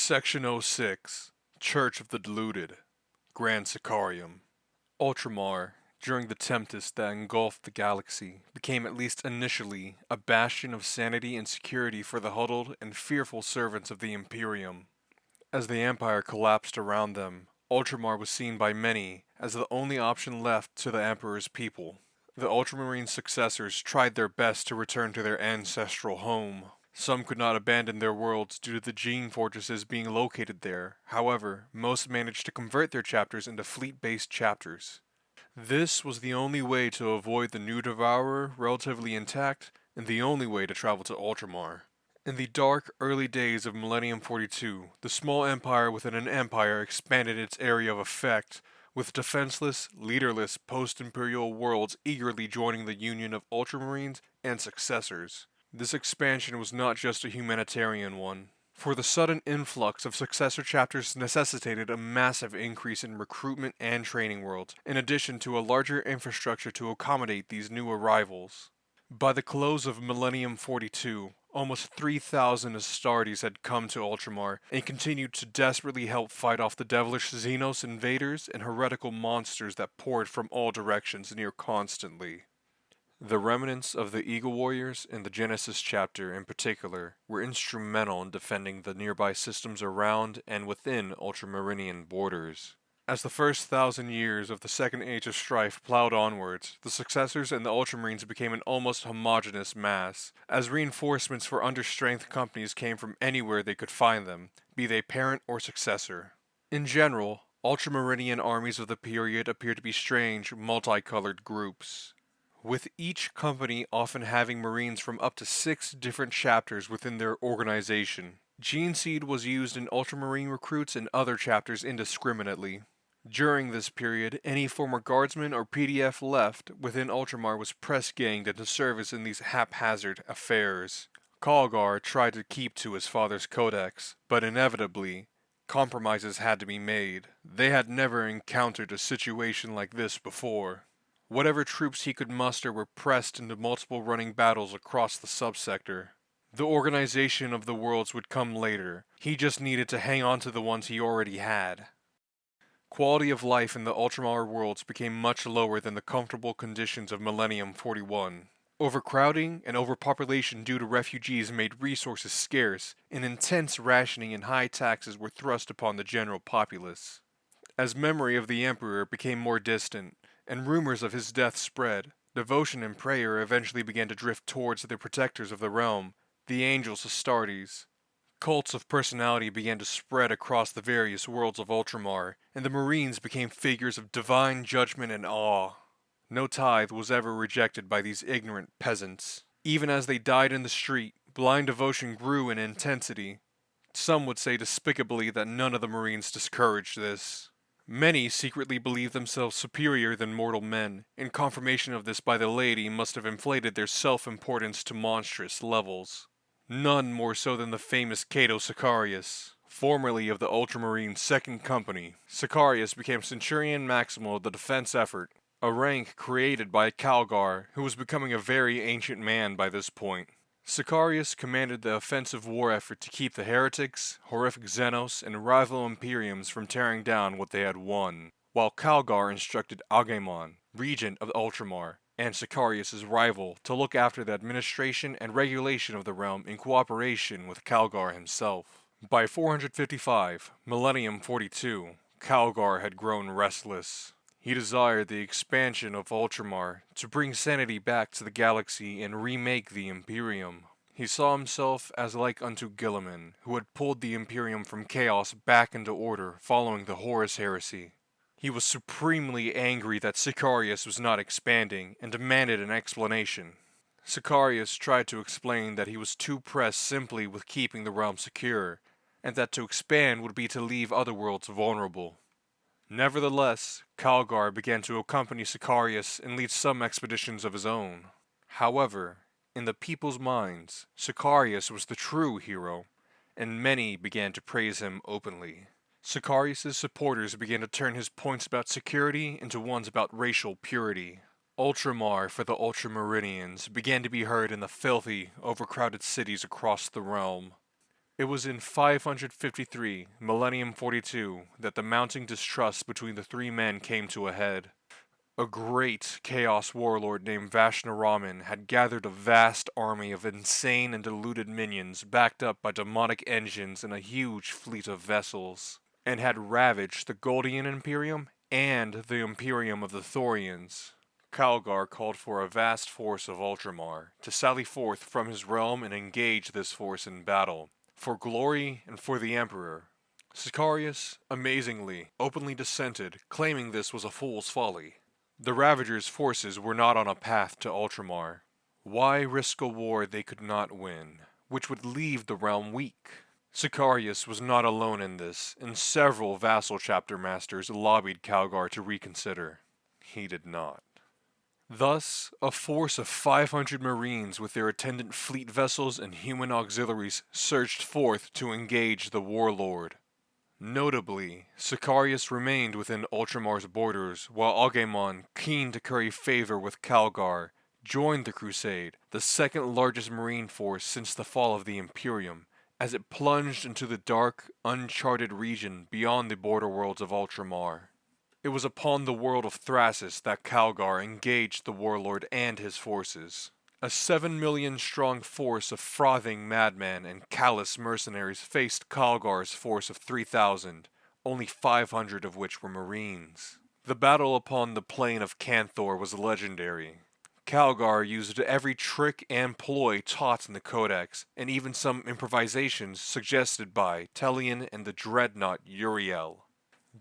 Section '06, Church of the Deluded, Grand Sicarium. Ultramar, during the tempest that engulfed the galaxy, became at least initially a bastion of sanity and security for the huddled and fearful servants of the Imperium. As the Empire collapsed around them, Ultramar was seen by many as the only option left to the Emperor's people. The Ultramarine successors tried their best to return to their ancestral home. Some could not abandon their worlds due to the gene fortresses being located there. However, most managed to convert their chapters into fleet-based chapters. This was the only way to avoid the new Devourer relatively intact, and the only way to travel to Ultramar. In the dark, early days of Millennium 42, the small empire within an empire expanded its area of effect, with defenseless, leaderless post-imperial worlds eagerly joining the union of Ultramarines and successors. This expansion was not just a humanitarian one, for the sudden influx of successor chapters necessitated a massive increase in recruitment and training worlds, in addition to a larger infrastructure to accommodate these new arrivals. By the close of Millennium 42, almost 3,000 Astartes had come to Ultramar and continued to desperately help fight off the devilish Xenos invaders and heretical monsters that poured from all directions near constantly. The remnants of the Eagle Warriors in the Genesis chapter in particular were instrumental in defending the nearby systems around and within Ultramarinian borders. As the first 1,000 years of the Second Age of Strife plowed onwards, the successors and the Ultramarines became an almost homogeneous mass, as reinforcements for understrength companies came from anywhere they could find them, be they parent or successor. In general, Ultramarinian armies of the period appear to be strange, multicolored groups, with each company often having Marines from up to 6 different chapters within their organization. Gene Seed was used in Ultramarine recruits and other chapters indiscriminately. During this period, any former guardsman or PDF left within Ultramar was press-ganged into service in these haphazard affairs. Kalgar tried to keep to his father's codex, but inevitably, compromises had to be made. They had never encountered a situation like this before. Whatever troops he could muster were pressed into multiple running battles across the subsector. The organization of the worlds would come later. He just needed to hang on to the ones he already had. Quality of life in the Ultramar worlds became much lower than the comfortable conditions of Millennium 41. Overcrowding and overpopulation due to refugees made resources scarce, and intense rationing and high taxes were thrust upon the general populace. As memory of the Emperor became more distant, and rumors of his death spread, devotion and prayer eventually began to drift towards the protectors of the realm, the Angels Astartes. Cults of personality began to spread across the various worlds of Ultramar, and the Marines became figures of divine judgment and awe. No tithe was ever rejected by these ignorant peasants. Even as they died in the street, blind devotion grew in intensity. Some would say despicably that none of the Marines discouraged this. Many secretly believed themselves superior than mortal men, and confirmation of this by the laity must have inflated their self-importance to monstrous levels. None more so than the famous Cato Sicarius. Formerly of the Ultramarine 2nd Company, Sicarius became Centurion Maximal of the defense effort, a rank created by Calgar, who was becoming a very ancient man by this point. Sicarius commanded the offensive war effort to keep the heretics, horrific Xenos, and rival Imperiums from tearing down what they had won, while Calgar instructed Agamon, regent of Ultramar, and Sicarius' rival, to look after the administration and regulation of the realm in cooperation with Calgar himself. By 455, Millennium 42, Calgar had grown restless. He desired the expansion of Ultramar to bring sanity back to the galaxy and remake the Imperium. He saw himself as like unto Gilliman, who had pulled the Imperium from chaos back into order following the Horus Heresy. He was supremely angry that Sicarius was not expanding and demanded an explanation. Sicarius tried to explain that he was too pressed simply with keeping the realm secure, and that to expand would be to leave other worlds vulnerable. Nevertheless, Calgar began to accompany Sicarius and lead some expeditions of his own. However, in the people's minds, Sicarius was the true hero, and many began to praise him openly. Sicarius' supporters began to turn his points about security into ones about racial purity. Ultramar for the Ultramarinians began to be heard in the filthy, overcrowded cities across the realm. It was in 553, Millennium 42, that the mounting distrust between the three men came to a head. A great chaos warlord named Vashnaraman had gathered a vast army of insane and deluded minions backed up by demonic engines and a huge fleet of vessels, and had ravaged the Goldian Imperium and the Imperium of the Thorians. Calgar called for a vast force of Ultramar to sally forth from his realm and engage this force in battle, for glory and for the Emperor. Sicarius, amazingly, openly dissented, claiming this was a fool's folly. The Ravagers' forces were not on a path to Ultramar. Why risk a war they could not win, which would leave the realm weak? Sicarius was not alone in this, and several vassal chapter masters lobbied Calgar to reconsider. He did not. Thus, a force of 500 marines with their attendant fleet vessels and human auxiliaries surged forth to engage the warlord. Notably, Sicarius remained within Ultramar's borders, while Agamon, keen to curry favor with Calgar, joined the crusade, the second largest marine force since the fall of the Imperium, as it plunged into the dark, uncharted region beyond the border worlds of Ultramar. It was upon the world of Thrasis that Calgar engaged the warlord and his forces. A 7 million strong force of frothing madmen and callous mercenaries faced Calgar's force of 3,000, only 500 of which were marines. The battle upon the plain of Canthor was legendary. Calgar used every trick and ploy taught in the Codex, and even some improvisations suggested by Telion and the dreadnought Uriel.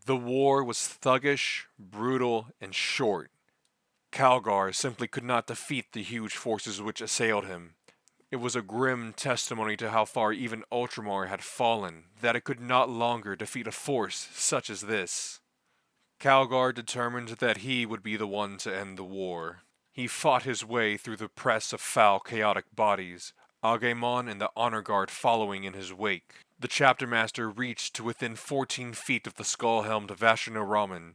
The war was thuggish, brutal, and short. Calgar simply could not defeat the huge forces which assailed him. It was a grim testimony to how far even Ultramar had fallen, that it could not longer defeat a force such as this. Calgar determined that he would be the one to end the war. He fought his way through the press of foul, chaotic bodies, Agamon and the honor guard following in his wake. The chapter master reached to within 14 feet of the skull-helmed Vashnaraman.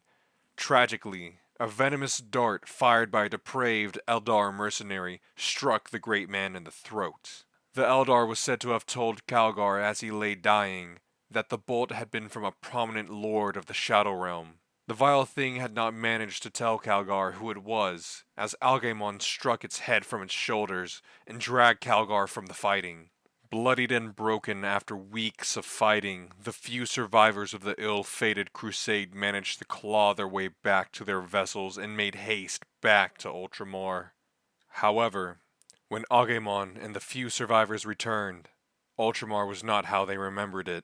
Tragically, a venomous dart fired by a depraved Eldar mercenary struck the great man in the throat. The Eldar was said to have told Calgar as he lay dying that the bolt had been from a prominent lord of the Shadow Realm. The vile thing had not managed to tell Calgar who it was, as Algemon struck its head from its shoulders and dragged Calgar from the fighting. Bloodied and broken after weeks of fighting, the few survivors of the ill-fated crusade managed to claw their way back to their vessels and made haste back to Ultramar. However, when Agamon and the few survivors returned, Ultramar was not how they remembered it.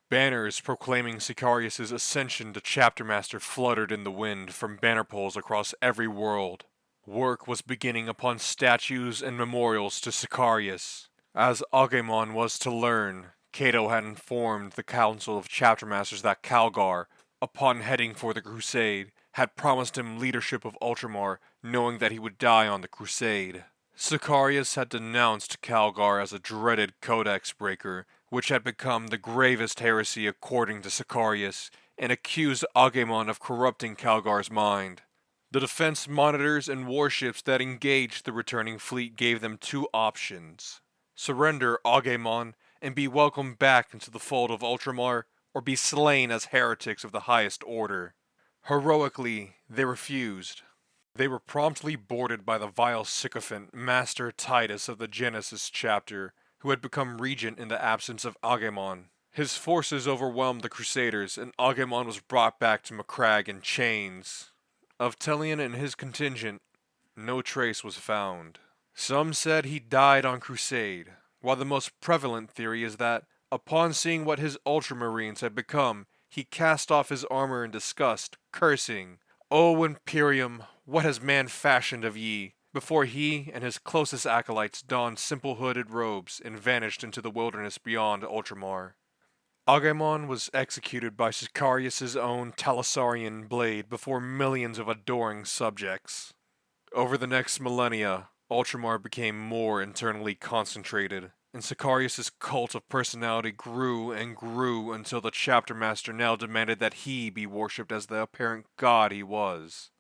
Banners proclaiming Sicarius' ascension to chapter master fluttered in the wind from banner poles across every world. Work was beginning upon statues and memorials to Sicarius. As Agamon was to learn, Cato had informed the Council of Chapter Masters that Calgar, upon heading for the crusade, had promised him leadership of Ultramar, knowing that he would die on the crusade. Sicarius had denounced Calgar as a dreaded codex breaker, which had become the gravest heresy according to Sicarius, and accused Agamon of corrupting Calgar's mind. The defense monitors and warships that engaged the returning fleet gave them two options. Surrender, Agamon, and be welcomed back into the fold of Ultramar, or be slain as heretics of the highest order. Heroically, they refused. They were promptly boarded by the vile sycophant Master Titus of the Genesis chapter, who had become regent in the absence of Agamon. His forces overwhelmed the Crusaders, and Agamon was brought back to Macragge in chains. Of Telion and his contingent, no trace was found. Some said he died on crusade, while the most prevalent theory is that, upon seeing what his ultramarines had become, he cast off his armor in disgust, cursing, "O Imperium, what has man fashioned of ye?" before he and his closest acolytes donned simple hooded robes and vanished into the wilderness beyond Ultramar. Agamon was executed by Sicarius' own Talisarian blade before millions of adoring subjects. Over the next millennia, Ultramar became more internally concentrated, and Sicarius' cult of personality grew and grew until the chapter master now demanded that he be worshipped as the apparent god he was.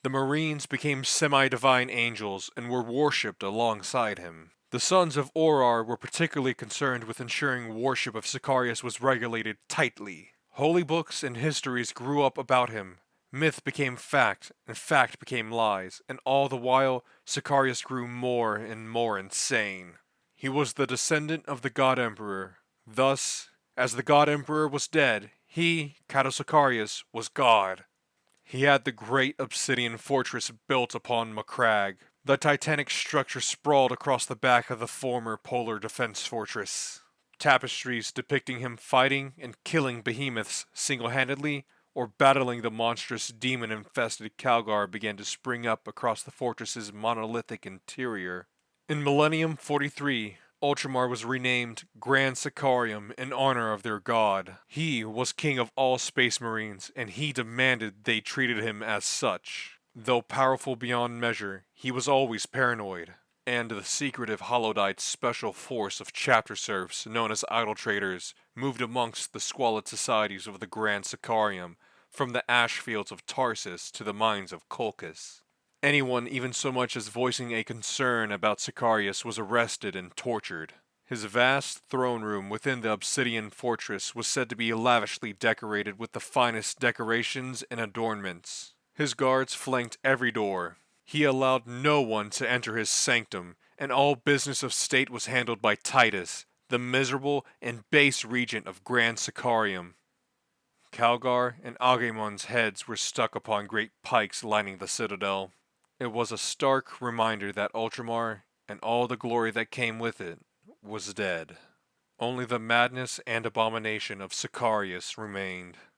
The Marines became semi-divine angels and were worshipped alongside him. The sons of Orar were particularly concerned with ensuring worship of Sicarius was regulated tightly. Holy books and histories grew up about him. Myth became fact, and fact became lies, and all the while Sicarius grew more and more insane. He was the descendant of the God Emperor. Thus, as the God Emperor was dead, he, Sicarius, was God. He had the great obsidian fortress built upon Macragge. The titanic structure sprawled across the back of the former polar defense fortress. Tapestries depicting him fighting and killing behemoths single-handedly or battling the monstrous demon-infested Calgar began to spring up across the fortress's monolithic interior. In Millennium 43, Ultramar was renamed Grand Sicarium in honor of their god. He was king of all space marines, and he demanded they treated him as such. Though powerful beyond measure, he was always paranoid, and the secretive Holodite special force of chapter serfs known as idol traders moved amongst the squalid societies of the Grand Sicarium, from the ash fields of Tarsus to the mines of Colchis. Anyone even so much as voicing a concern about Sicarius was arrested and tortured. His vast throne room within the obsidian fortress was said to be lavishly decorated with the finest decorations and adornments. His guards flanked every door. He allowed no one to enter his sanctum, and all business of state was handled by Titus, the miserable and base regent of Grand Sicarium. Calgar and Agemon's heads were stuck upon great pikes lining the citadel. It was a stark reminder that Ultramar, and all the glory that came with it, was dead. Only the madness and abomination of Sicarius remained.